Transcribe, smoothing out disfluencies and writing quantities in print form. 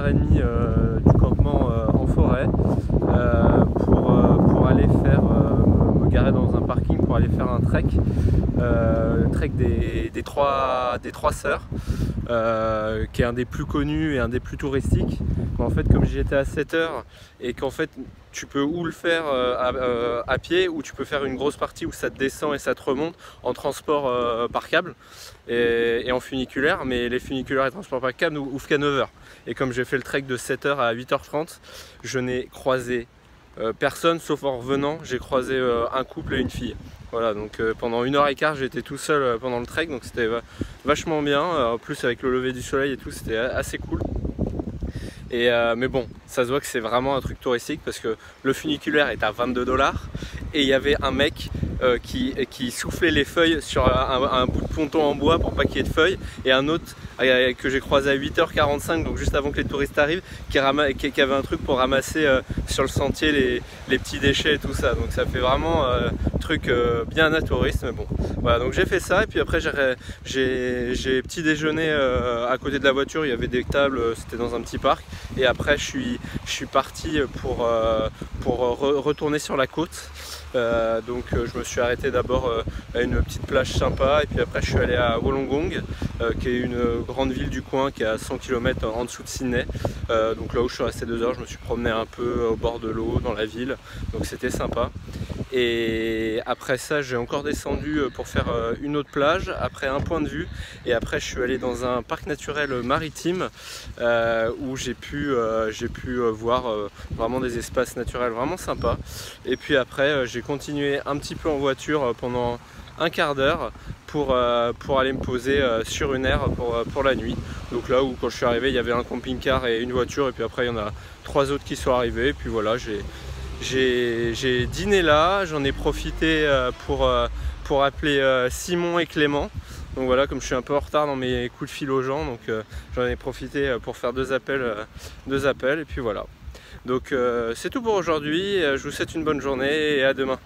2h30 du campement en forêt pour aller faire, me garer dans un parking pour aller faire un trek, le trek des trois sœurs, qui est un des plus connus et un des plus touristiques. En fait, comme j'y étais à 7 heures et qu'en fait tu peux ou le faire à pied, ou tu peux faire une grosse partie où ça te descend et ça te remonte en transport par câble et en funiculaire, mais les funiculaires et transports par câble ouvrent qu'à 9 heures. Et comme j'ai fait le trek de 7 heures à 8h30, je n'ai croisé personne, sauf en revenant, j'ai croisé un couple et une fille. Voilà, donc pendant 1h15 j'étais tout seul pendant le trek, donc c'était vachement bien. En plus avec le lever du soleil et tout, c'était assez cool. Mais bon, ça se voit que c'est vraiment un truc touristique parce que le funiculaire est à 22 $ et il y avait un mec qui soufflait les feuilles sur un bout de ponton en bois pour pas qu'il y ait de feuilles, et un autre que j'ai croisé à 8h45, donc juste avant que les touristes arrivent, qui avait un truc pour ramasser sur le sentier les petits déchets et tout ça. Donc ça fait vraiment truc bien naturiste. Mais bon, voilà, donc j'ai fait ça, et puis après j'ai petit déjeuner à côté de la voiture. Il y avait des tables, c'était dans un petit parc, et après je suis parti pour retourner sur la côte. Donc je me suis arrêté d'abord à une petite plage sympa, et puis après je suis allé à Wollongong, qui est une grande ville du coin qui est à 100 km en dessous de Sydney. Donc là où je suis resté 2 heures, je me suis promené un peu au bord de l'eau dans la ville, donc c'était sympa. Et après ça, j'ai encore descendu pour faire une autre plage, après un point de vue, et après je suis allé dans un parc naturel maritime où j'ai pu voir vraiment des espaces naturels vraiment sympas. Et puis après j'ai continué un petit peu en voiture pendant un quart d'heure pour aller me poser sur une aire pour la nuit. Donc là où quand je suis arrivé, il y avait un camping-car et une voiture, et puis après il y en a 3 autres qui sont arrivés, et puis voilà, j'ai dîné là, j'en ai profité pour appeler Simon et Clément. Donc voilà, comme je suis un peu en retard dans mes coups de fil aux gens, donc j'en ai profité pour faire deux appels, et puis voilà. Donc c'est tout pour aujourd'hui, je vous souhaite une bonne journée et à demain.